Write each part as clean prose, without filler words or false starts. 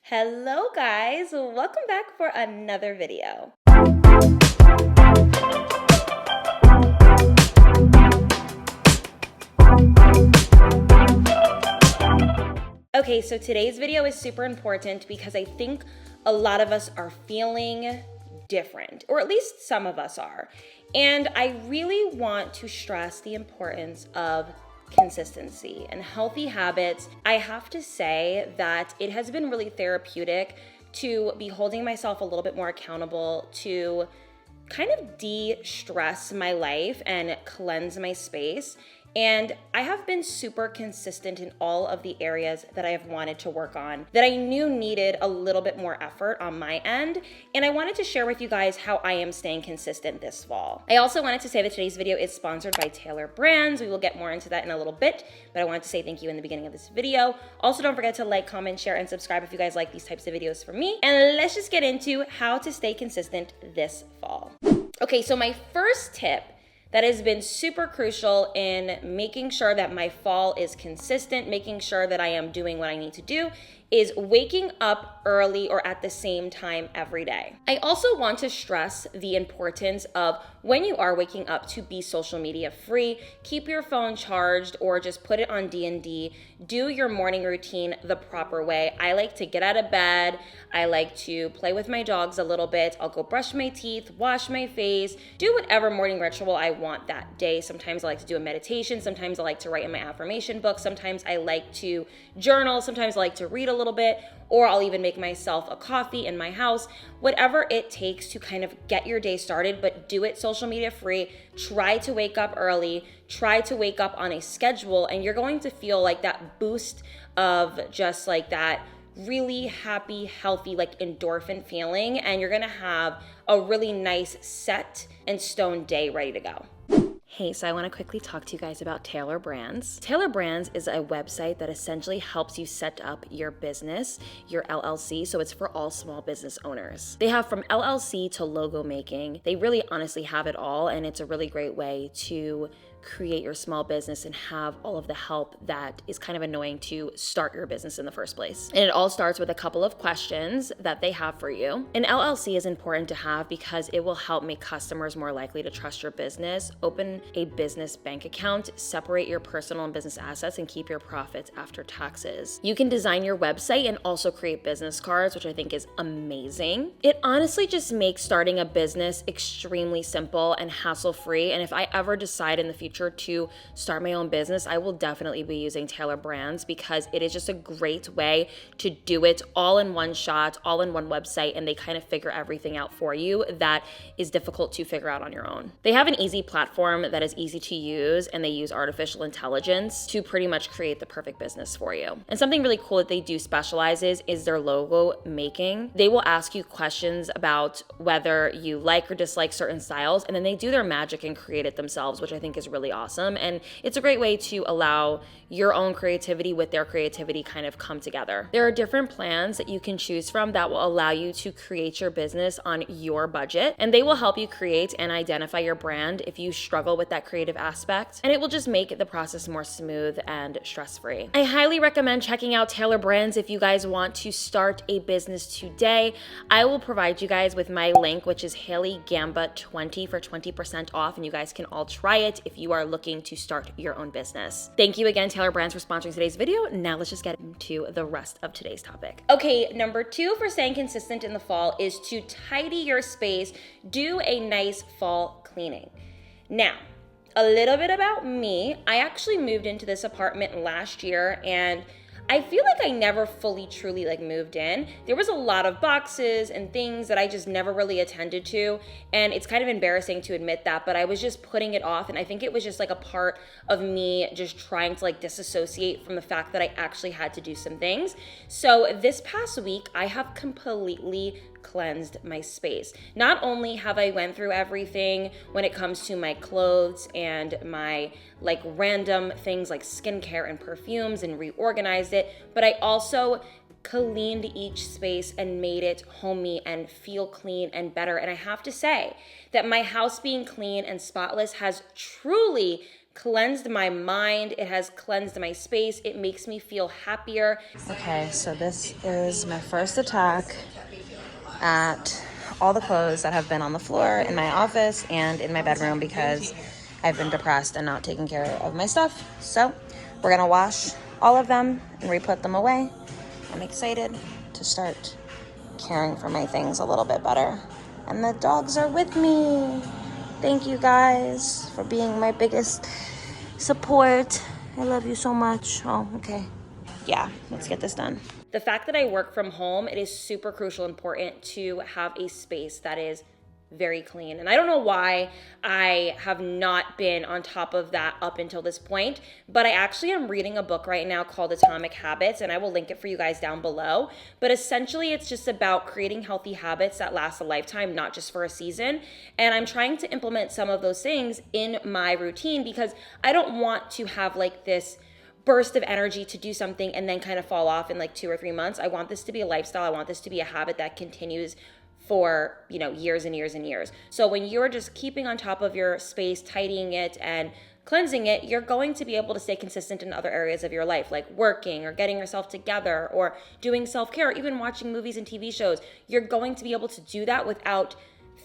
Hello guys, welcome back for another video. Okay, so today's video is super important because I think a lot of us are feeling different, or at least some of us are. And I really want to stress the importance of consistency and healthy habits. I have to say that it has been really therapeutic to be holding myself a little bit more accountable to kind of de-stress my life and cleanse my space. And I have been super consistent in all of the areas that I have wanted to work on that I knew needed a little bit more effort on my end. And I wanted to share with you guys how I am staying consistent this fall. I also wanted to say that today's video is sponsored by Taylor Brands. We will get more into that in a little bit, but I wanted to say thank you in the beginning of this video. Also, don't forget to like, comment, share, and subscribe if you guys like these types of videos from me. And let's just get into how to stay consistent this fall. Okay, so my first tip that has been super crucial in making sure that my fall is consistent, making sure that I am doing what I need to do, is waking up early or at the same time every day. I also want to stress the importance of when you are waking up to be social media free, keep your phone charged or just put it on D&D, do your morning routine the proper way. I like to get out of bed, I like to play with my dogs a little bit, I'll go brush my teeth, wash my face, do whatever morning ritual I want that day. Sometimes I like to do a meditation, sometimes I like to write in my affirmation book, sometimes I like to journal, sometimes I like to read a little bit, or I'll even make myself a coffee in my house. Whatever it takes to kind of get your day started, but do it social media free. Try to wake up early, try to wake up on a schedule, and you're going to feel like that boost of just like that really happy, healthy, like endorphin feeling, and you're gonna have a really nice set and stone day ready to go. Hey, so I want to quickly talk to you guys about Taylor Brands. Taylor Brands is a website that essentially helps you set up your business, your LLC, so it's for all small business owners. They have from LLC to logo making. They really honestly have it all, and it's a really great way to create your small business and have all of the help that is kind of annoying to start your business in the first place. And it all starts with a couple of questions that they have for you. An LLC is important to have because it will help make customers more likely to trust your business, open a business bank account, separate your personal and business assets, and keep your profits after taxes. You can design your website and also create business cards, which I think is amazing. It honestly just makes starting a business extremely simple and hassle-free. And if I ever decide in the future to start my own business, I will definitely be using Taylor Brands because it is just a great way to do it all in one shot, all in one website, and they kind of figure everything out for you that is difficult to figure out on your own. They have an easy platform that is easy to use, and they use artificial intelligence to pretty much create the perfect business for you. And something really cool that they do specialize is their logo making. They will ask you questions about whether you like or dislike certain styles, and then they do their magic and create it themselves, which I think is really awesome. And it's a great way to allow your own creativity with their creativity kind of come together. There are different plans that you can choose from that will allow you to create your business on your budget, and they will help you create and identify your brand if you struggle with that creative aspect, and it will just make the process more smooth and stress-free. I highly recommend checking out Taylor Brands if you guys want to start a business today. I will provide you guys with my link, which is Hailey Gamba 20 for 20% off, and you guys can all try it if you are looking to start your own business. Thank you again, Taylor Brands, for sponsoring today's video. Now let's just get into the rest of today's topic. Okay, number 2 for staying consistent in the fall is to tidy your space. Do a nice fall cleaning. Now, a little bit about me. I actually moved into this apartment last year, and I feel like I never fully truly moved in. There was a lot of boxes and things that I just never really attended to, and it's kind of embarrassing to admit that, but I was just putting it off, and I think it was just like a part of me just trying to disassociate from the fact that I actually had to do some things. So this past week, I have completely cleansed my space. Not only have I went through everything when it comes to my clothes and my random things like skincare and perfumes and reorganized it, but I also cleaned each space and made it homey and feel clean and better. And I have to say that my house being clean and spotless has truly cleansed my mind. It has cleansed my space. It makes me feel happier. Okay, so this is my first attack at all the clothes that have been on the floor in my office and in my bedroom because I've been depressed and not taking care of my stuff. So we're gonna wash all of them and re-put them away. I'm excited to start caring for my things a little bit better. And the dogs are with me. Thank you guys for being my biggest support. I love you so much. Oh, okay. Yeah, let's get this done. The fact that I work from home, it is super crucial important to have a space that is very clean. And I don't know why I have not been on top of that up until this point, but I actually am reading a book right now called Atomic Habits, and I will link it for you guys down below. But essentially, it's just about creating healthy habits that last a lifetime, not just for a season. And I'm trying to implement some of those things in my routine because I don't want to have like this burst of energy to do something and then kind of fall off in like 2 or 3 months. I want this to be a lifestyle. I want this to be a habit that continues for, years and years and years. So when you're just keeping on top of your space, tidying it and cleansing it, you're going to be able to stay consistent in other areas of your life, like working or getting yourself together or doing self-care, or even watching movies and TV shows. You're going to be able to do that without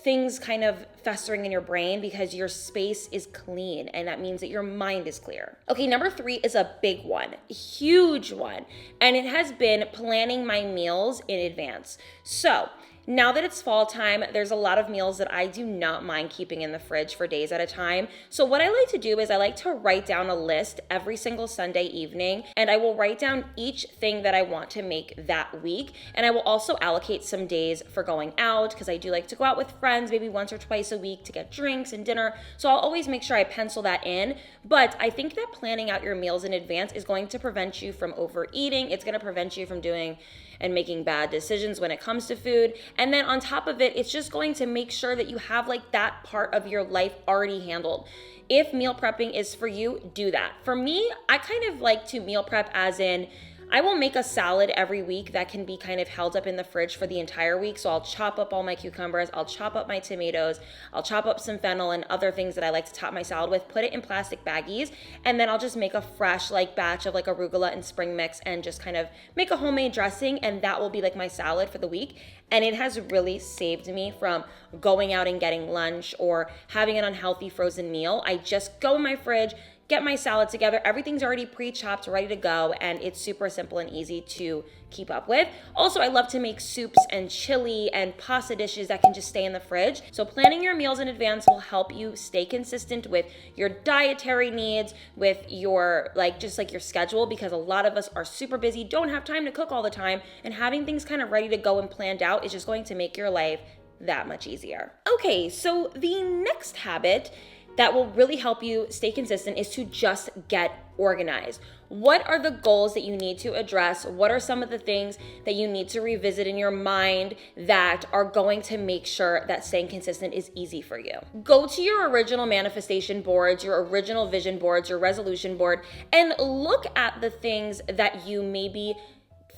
things kind of festering in your brain because your space is clean, and that means that your mind is clear. Okay, number 3 is a big one, a huge one, and it has been planning my meals in advance. So now that it's fall time, there's a lot of meals that I do not mind keeping in the fridge for days at a time. So what I like to do is I like to write down a list every single Sunday evening, and I will write down each thing that I want to make that week. And I will also allocate some days for going out because I do like to go out with friends maybe once or twice a week to get drinks and dinner. So I'll always make sure I pencil that in. But I think that planning out your meals in advance is going to prevent you from overeating. It's going to prevent you from doing and making bad decisions when it comes to food. And then on top of it, it's just going to make sure that you have like that part of your life already handled. If meal prepping is for you, do that. For me, I kind of like to meal prep as in, I will make a salad every week that can be kind of held up in the fridge for the entire week. So I'll chop up all my cucumbers, I'll chop up my tomatoes, I'll chop up some fennel and other things that I like to top my salad with, put it in plastic baggies, and then I'll just make a fresh like batch of like arugula and spring mix and just kind of make a homemade dressing, and that will be like my salad for the week. And it has really saved me from going out and getting lunch or having an unhealthy frozen meal. I just go in my fridge, get my salad together. Everything's already pre-chopped, ready to go, and it's super simple and easy to keep up with. Also, I love to make soups and chili and pasta dishes that can just stay in the fridge. So planning your meals in advance will help you stay consistent with your dietary needs, with your just your schedule, because a lot of us are super busy, don't have time to cook all the time, and having things kind of ready to go and planned out is just going to make your life that much easier. Okay, so the next habit that will really help you stay consistent is to just get organized. What are the goals that you need to address? What are some of the things that you need to revisit in your mind that are going to make sure that staying consistent is easy for you? Go to your original manifestation boards, your original vision boards, your resolution board, and look at the things that you maybe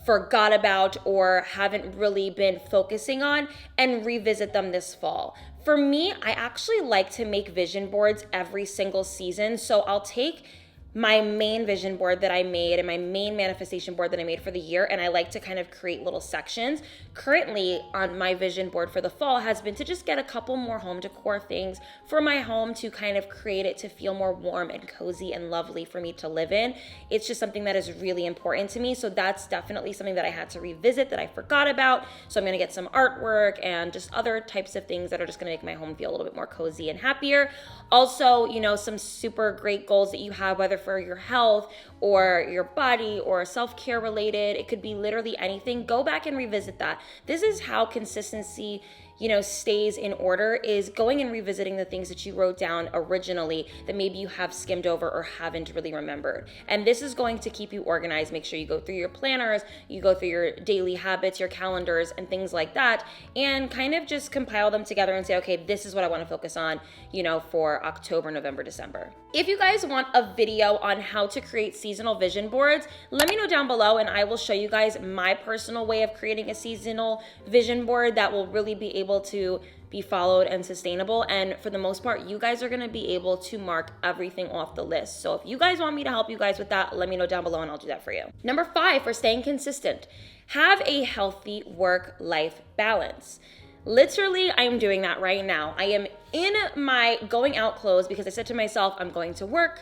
forgot about or haven't really been focusing on, and revisit them this fall. For me, I actually like to make vision boards every single season. So I'll take my main vision board that I made and my main manifestation board that I made for the year, and I like to kind of create little sections. Currently on my vision board for the fall has been to just get a couple more home decor things for my home to kind of create it to feel more warm and cozy and lovely for me to live in. It's just something that is really important to me. So that's definitely something that I had to revisit that I forgot about. So I'm gonna get some artwork and just other types of things that are just gonna make my home feel a little bit more cozy and happier. Also, some super great goals that you have, whether for your health or your body or self-care related, it could be literally anything. Go back and revisit that. This is how consistency stays in order, is going and revisiting the things that you wrote down originally that maybe you have skimmed over or haven't really remembered. And this is going to keep you organized. Make sure you go through your planners, you go through your daily habits, your calendars, and things like that, and kind of just compile them together and say, okay, this is what I want to focus on, for October, November, December. If you guys want a video on how to create seasonal vision boards, let me know down below and I will show you guys my personal way of creating a seasonal vision board that will really be able able to be followed and sustainable. And for the most part, you guys are gonna be able to mark everything off the list. So if you guys want me to help you guys with that, let me know down below and I'll do that for you. Number 5, for staying consistent, have a healthy work-life balance. Literally, I am doing that right now. I am in my going out clothes because I said to myself, I'm going to work,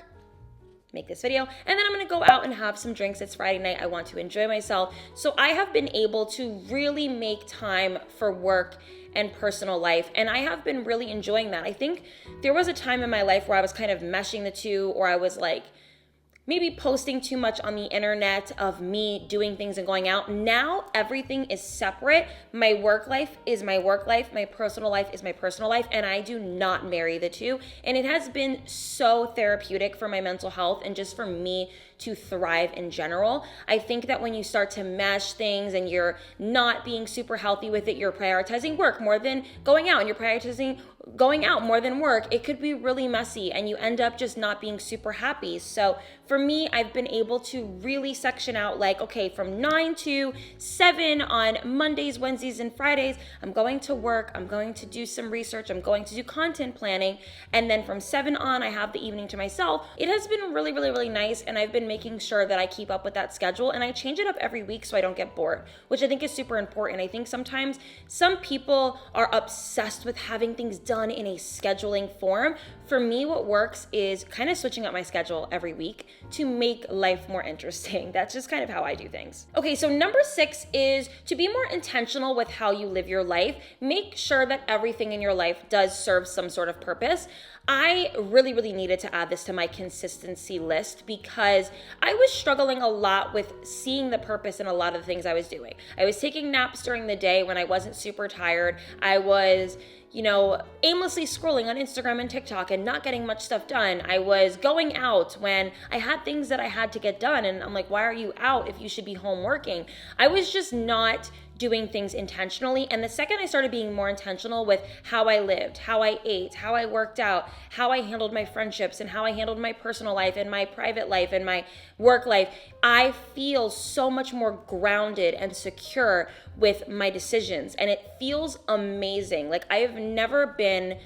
make this video, and then I'm gonna go out and have some drinks. It's Friday night, I want to enjoy myself. So I have been able to really make time for work and personal life, and I have been really enjoying that. I think there was a time in my life where I was kind of meshing the two, or I was like, maybe posting too much on the internet of me doing things and going out. Now everything is separate. My work life is my work life. My personal life is my personal life. And I do not marry the two. And it has been so therapeutic for my mental health and just for me to thrive in general. I think that when you start to mesh things and you're not being super healthy with it, you're prioritizing work more than going out, and you're prioritizing going out more than work, it could be really messy and you end up just not being super happy. So for me, I've been able to really section out like, okay, from 9 to 7 on Mondays, Wednesdays, and Fridays, I'm going to work, I'm going to do some research, I'm going to do content planning, and then from 7 on, I have the evening to myself. It has been really, really, really nice, and I've been making sure that I keep up with that schedule, and I change it up every week so I don't get bored, which I think is super important. I think sometimes some people are obsessed with having things done in a scheduling form. For me, what works is kind of switching up my schedule every week to make life more interesting. That's just kind of how I do things. Okay, so number 6 is to be more intentional with how you live your life. Make sure that everything in your life does serve some sort of purpose. I really, really needed to add this to my consistency list because I was struggling a lot with seeing the purpose in a lot of the things I was doing. I was taking naps during the day when I wasn't super tired. I was aimlessly scrolling on Instagram and TikTok and not getting much stuff done. I was going out when I had things that I had to get done. And I'm like, why are you out if you should be home working? I was just not doing things intentionally. And the second I started being more intentional with how I lived, how I ate, how I worked out, how I handled my friendships, and how I handled my personal life and my private life and my work life, I feel so much more grounded and secure with my decisions. And it feels amazing. Like I have never been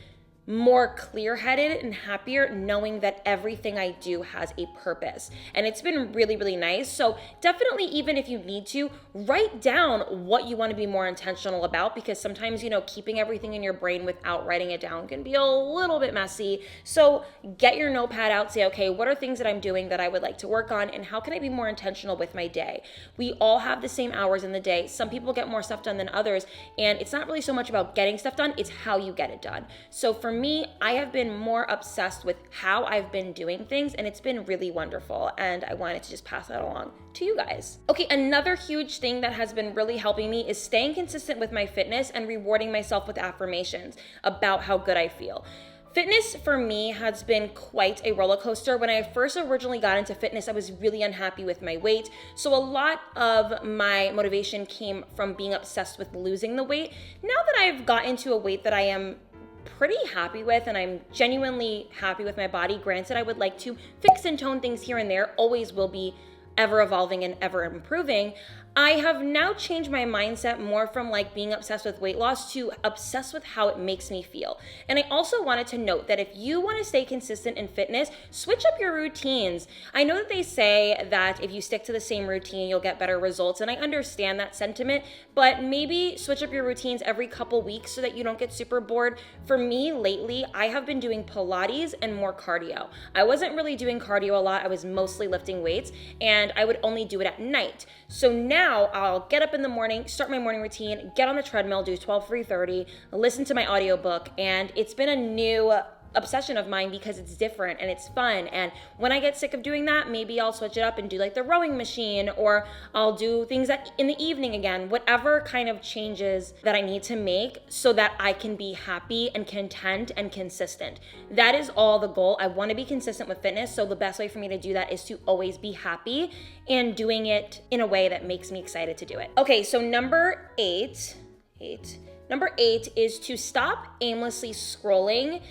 more clear-headed and happier knowing that everything I do has a purpose. And it's been really, really nice. So definitely, even if you need to, write down what you want to be more intentional about, because sometimes, keeping everything in your brain without writing it down can be a little bit messy. So get your notepad out, say, okay, what are things that I'm doing that I would like to work on, and how can I be more intentional with my day? We all have the same hours in the day. Some people get more stuff done than others, and it's not really so much about getting stuff done, it's how you get it done. So for me, I have been more obsessed with how I've been doing things, and it's been really wonderful, and I wanted to just pass that along to you guys. Okay, another huge thing that has been really helping me is staying consistent with my fitness and rewarding myself with affirmations about how good I feel. Fitness for me has been quite a roller coaster. When I first originally got into fitness, I was really unhappy with my weight. So a lot of my motivation came from being obsessed with losing the weight. Now that I've gotten to a weight that I am pretty happy with, and I'm genuinely happy with my body. Granted, I would like to fix and tone things here and there, always will be ever evolving and ever improving. I have now changed my mindset more from like being obsessed with weight loss to obsessed with how it makes me feel. And I also wanted to note that if you want to stay consistent in fitness, switch up your routines. I know that they say that if you stick to the same routine, you'll get better results. And I understand that sentiment, but maybe switch up your routines every couple weeks so that you don't get super bored. For me lately, I have been doing Pilates and more cardio. I wasn't really doing cardio a lot. I was mostly lifting weights, and I would only do it at night. So now I'll get up in the morning, start my morning routine, get on the treadmill, do 12-3-30, listen to my audiobook, and it's been a new obsession of mine because it's different and it's fun. And when I get sick of doing that, maybe I'll switch it up and do like the rowing machine, or I'll do things in the evening again, whatever kind of changes that I need to make so that I can be happy and content and consistent. That is all the goal. I want to be consistent with fitness. So the best way for me to do that is to always be happy and doing it in a way that makes me excited to do it. Okay, so number eight is to stop aimlessly scrolling,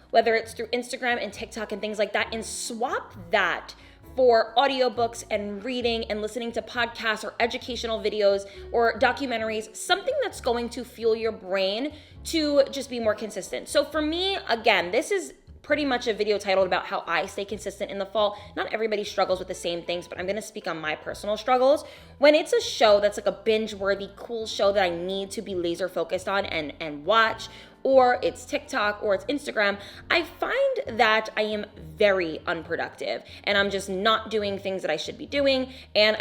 whether it's through Instagram and TikTok and things like that, and swap that for audiobooks and reading and listening to podcasts or educational videos or documentaries, something that's going to fuel your brain to just be more consistent. So for me, again, this is pretty much a video titled about how I stay consistent in the fall. Not everybody struggles with the same things, but I'm gonna speak on my personal struggles. When it's a show that's like a binge-worthy, cool show that I need to be laser focused on and watch, or it's TikTok or it's Instagram, I find that I am very unproductive and I'm just not doing things that I should be doing. And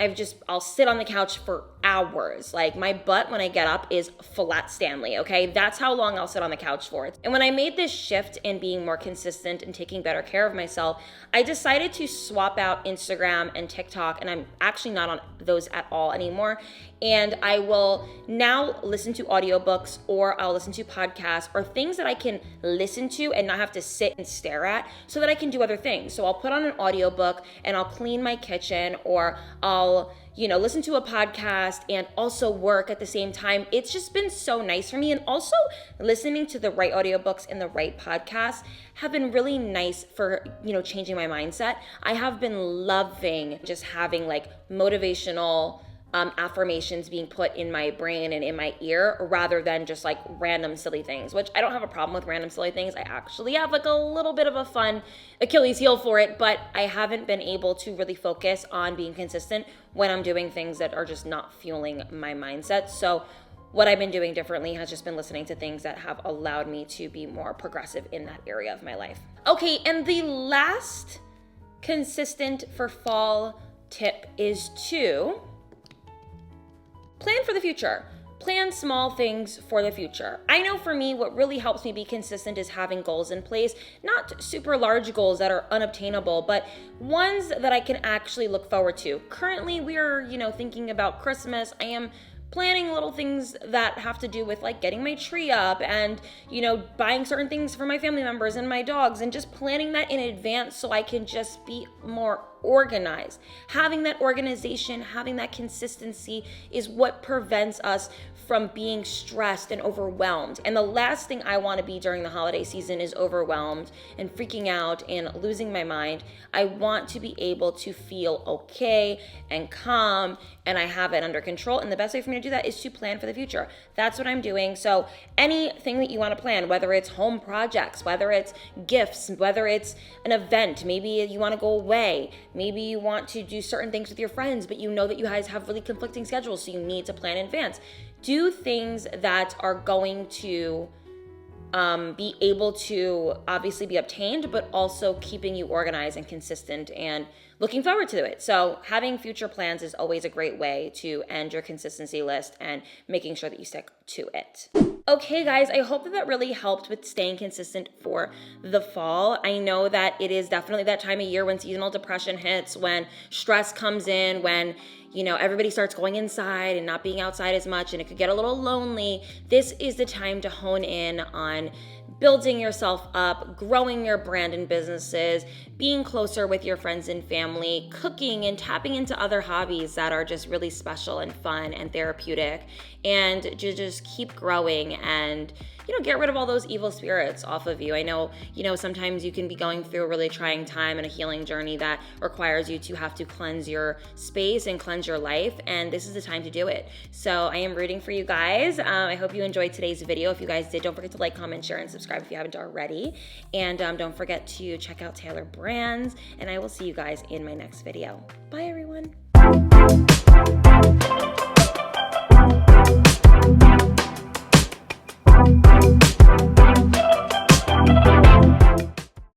I'll sit on the couch for hours. Like my butt when I get up is flat Stanley, okay? That's how long I'll sit on the couch for. And when I made this shift in being more consistent and taking better care of myself, I decided to swap out Instagram and TikTok, and I'm actually not on those at all anymore. And I will now listen to audiobooks, or I'll listen to podcasts or things that I can listen to and not have to sit and stare at, so that I can do other things. So I'll put on an audiobook and I'll clean my kitchen, or I'll listen to a podcast and also work at the same time. It's just been so nice for me. And also listening to the right audiobooks and the right podcasts have been really nice for, changing my mindset. I have been loving just having like motivational affirmations being put in my brain and in my ear, rather than just like random silly things, which I don't have a problem with random silly things. I actually have like a little bit of a fun Achilles heel for it, but I haven't been able to really focus on being consistent when I'm doing things that are just not fueling my mindset. So what I've been doing differently has just been listening to things that have allowed me to be more progressive in that area of my life. Okay, and the last consistent for fall tip is to plan for the future. Plan small things for the future. I know for me, what really helps me be consistent is having goals in place, not super large goals that are unobtainable, but ones that I can actually look forward to. Currently, we are, thinking about Christmas. I am planning little things that have to do with like getting my tree up and, buying certain things for my family members and my dogs, and just planning that in advance so I can just be more organized. Having that organization, having that consistency is what prevents us from being stressed and overwhelmed. And the last thing I want to be during the holiday season is overwhelmed and freaking out and losing my mind. I want to be able to feel okay and calm, and I have it under control. And the best way for me to do that is to plan for the future. That's what I'm doing. So anything that you want to plan, whether it's home projects, whether it's gifts, whether it's an event, maybe you want to go away, maybe you want to do certain things with your friends, but you know that you guys have really conflicting schedules, so you need to plan in advance. Do things that are going to be able to obviously be obtained, but also keeping you organized and consistent and looking forward to it. So having future plans is always a great way to end your consistency list and making sure that you stick to it. Okay, guys, I hope that really helped with staying consistent for the fall. I know that it is definitely that time of year when seasonal depression hits, when stress comes in, when everybody starts going inside and not being outside as much, and it could get a little lonely. This is the time to hone in on building yourself up, growing your brand and businesses, being closer with your friends and family, cooking and tapping into other hobbies that are just really special and fun and therapeutic, and to just keep growing and get rid of all those evil spirits off of you. I know, sometimes you can be going through a really trying time and a healing journey that requires you to have to cleanse your space and cleanse your life, and this is the time to do it. So I am rooting for you guys. I hope you enjoyed today's video. If you guys did, don't forget to like, comment, share, and subscribe if you haven't already. And don't forget to check out Taylor Brands, and I will see you guys in my next video. Bye, everyone.